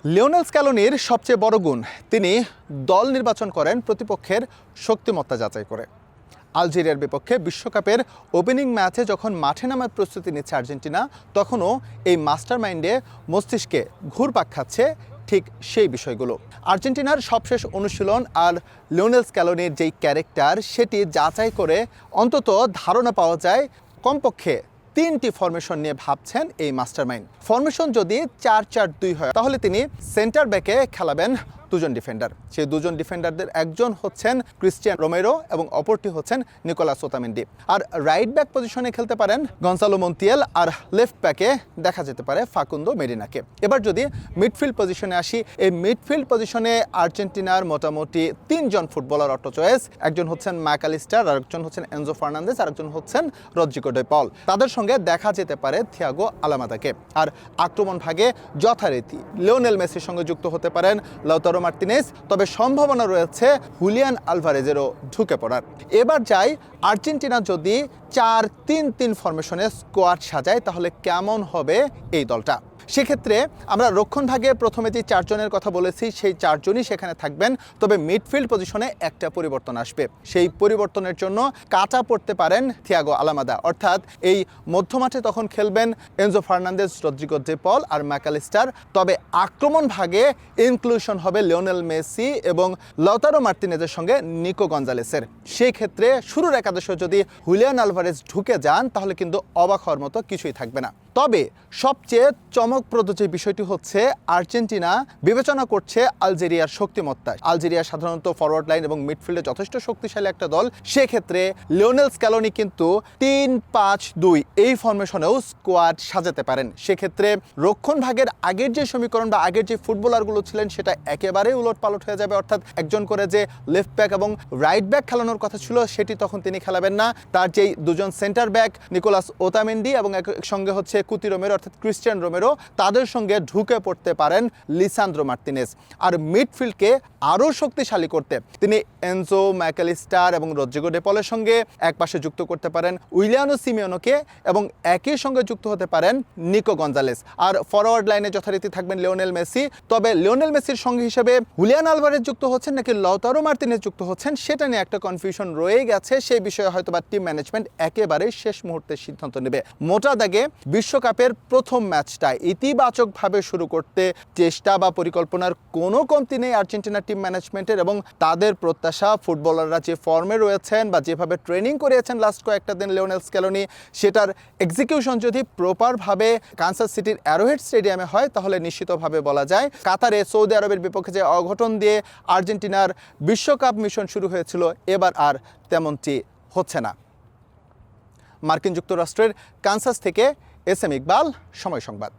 Lionel স্ক্যালোনির সবচেয়ে বড় গুণ, তিনি দল নির্বাচন করেন প্রতিপক্ষের শক্তিমত্তা যাচাই করে। আলজেরিয়ার বিপক্ষে বিশ্বকাপের ওপেনিং ম্যাচে যখন মাঠে নামার প্রস্তুতি নিচ্ছে আর্জেন্টিনা, তখনও এই মাস্টার মাইন্ডে মস্তিষ্কে ঘুরপাক খাচ্ছে ঠিক সেই বিষয়গুলো। আর্জেন্টিনার সবশেষ অনুশীলন আর লিওনেল স্ক্যালোনির যেই ক্যারেক্টার, সেটি যাচাই করে অন্তত ধারণা পাওয়া যায় কমপক্ষে 3টি ফরমেশন নিয়ে ভাবছেন এই মাস্টারমাইন্ড। ফরমেশন যদি 4-4-2 হয়, তাহলে তিনি সেন্টার ব্যাকে খেলাবেন দুজন ডিফেন্ডার। সেই দুজন ডিফেন্ডারদের একজন হচ্ছেন ক্রিস্টিয়ান রোমেরো এবং অপরটি হচ্ছেন নিকোলাস ওতামেন্ডি। আর রাইট ব্যাক পজিশনে খেলতে পারেন গনসালো মন্তিয়াল, আর লেফট ব্যাকে দেখা যেতে পারে ফাকুন্দো মেডিনাকে। এবার যদি মিডফিল্ড পজিশনে আসি, এই মিডফিল্ড পজিশনে আর্জেন্টিনার মোটামুটি 3জন ফুটবলার অটো চয়েস। একজন হচ্ছেন ম্যাকালিস্টার, আরেকজন হচ্ছেন এনজো ফার্নান্দেস, আরেকজন হচ্ছেন রদ্রিগো ডি পল। তাদের সঙ্গে দেখা যেতে পারে থিয়াগো আলামাদাকে। আর আক্রমণ ভাগে যথারীতি লিওনেল মেসির সঙ্গে যুক্ত হতে পারেন লাউতারো মার্তিনেজ, তবে সম্ভাবনা রয়েছে হুলিয়ান আলভারেজেরও ঢুকে পড়ার। এবার যাই, আর্জেন্টিনা যদি 4-3-3 ফরমেশনে স্কোয়াড সাজায়, তাহলে কেমন হবে এই দলটা? সেক্ষেত্রে আমরা রক্ষণ ভাগে প্রথমে যে 4 জনের কথা বলেছি, সেই 4 জনই সেখানে থাকবেন। তবে মিডফিল্ড পজিশনে একটা পরিবর্তন আসবে। সেই পরিবর্তনের জন্য কাটা পড়তে পারেন থিয়াগো আলামাদা, অর্থাৎ এই মধ্যমাঠে তখন খেলবেন এনজো ফার্নান্দেজ, রদ্রিগো ডি পল আর ম্যাকালিস্টার। তবে আক্রমণ ভাগে ইনক্লুশন হবে লিওনেল মেসি এবং লাউতারো মার্তিনেজের সঙ্গে নিকো গঞ্জালেসের। সেই ক্ষেত্রে শুরুর একাদশে যদি হুলিয়ান আলভারেজ ঢুকে যান, তাহলে কিন্তু অবাক হওয়ার মতো কিছুই থাকবে না। তবে সবচেয়ে চমকপ্রদ যে বিষয়টি হচ্ছে, আর্জেন্টিনা বিবেচনা করছে আলজেরিয়ার শক্তিমত্তা। আলজেরিয়া সাধারণত ফরওয়ার্ড লাইন এবং মিডফিল্ডে যথেষ্ট শক্তিশালী একটা দল। সেক্ষেত্রে লিওনেল স্ক্যালোনি কিন্তু 3-5-2 এই ফরমেশনেও স্কোয়াড সাজাতে পারেন। সেক্ষেত্রে রক্ষণ ভাগের আগের যে সমীকরণ বা আগের যে ফুটবলারগুলো ছিলেন, সেটা একেবারেই উলটপালট হয়ে যাবে। অর্থাৎ একজন করে যে লেফট ব্যাক এবং রাইট ব্যাক খেলানোর কথা ছিল, সেটি তখন তিনি খেলাবেন না। তার যেই দুজন সেন্টার ব্যাক নিকোলাস ওতামেন্ডি এবং একসঙ্গে হচ্ছে কুতি রোমেরো অর্থাৎ ক্রিস্টিয়ান রোমেরো, তাদের সঙ্গে ঢুকে পড়তে পারেন লিসান্দ্রো মার্তিনেজ। আর মিডফিল্ডকে আরও শক্তিশালী করতে তিনি এনজো, ম্যাকালিস্টার এবং রদ্রিগো ডি পলের সঙ্গে একপাশে যুক্ত করতে পারেন উইলিয়ানো সিমিওনোকে, এবং একই সঙ্গে যুক্ত হতে পারেন নিকো গঞ্জালেস। আর ফরওয়ার্ড লাইনে যথারীতি থাকবেন লিওনেল মেসি। তবে লিওনেল মেসির সঙ্গে হিসেবে হুলিয়ান আলভারেজ যুক্ত হচ্ছেন নাকি লাউতারো মার্তিনেজ যুক্ত হচ্ছেন, সেটা নিয়ে একটা কনফিউশন রয়ে গেছে। সেই বিষয়ে হয়তো বা টিম ম্যানেজমেন্ট একেবারে শেষ মুহূর্তে সিদ্ধান্ত নেবে। মোটা দাগে বিশ্বকাপের প্রথম ম্যাচটা ইতিবাচকভাবে শুরু করতে চেষ্টা বা পরিকল্পনার কোনো কমতি নেই আর্জেন্টিনা টিম ম্যানেজমেন্টের, এবং তাদের প্রত্যাশা ফুটবলাররা যে ফর্মে রয়েছেন বা যেভাবে ট্রেনিং করিয়েছেন লাস্ট কয়েকটা দিন লিওনেল স্ক্যালোনি, সেটার এক্সিকিউশন যদি প্রপারভাবে কানসাস সিটির অ্যারোহেড স্টেডিয়ামে হয়, তাহলে নিশ্চিতভাবে বলা যায় কাতারে সৌদি আরবের বিপক্ষে যে অঘটন দিয়ে আর্জেন্টিনার বিশ্বকাপ মিশন শুরু হয়েছিল, এবার আর তেমনটি হচ্ছে না। মার্কিন যুক্তরাষ্ট্রের কানসাস থেকে এস এম ইকবাল, সময় সংবাদ।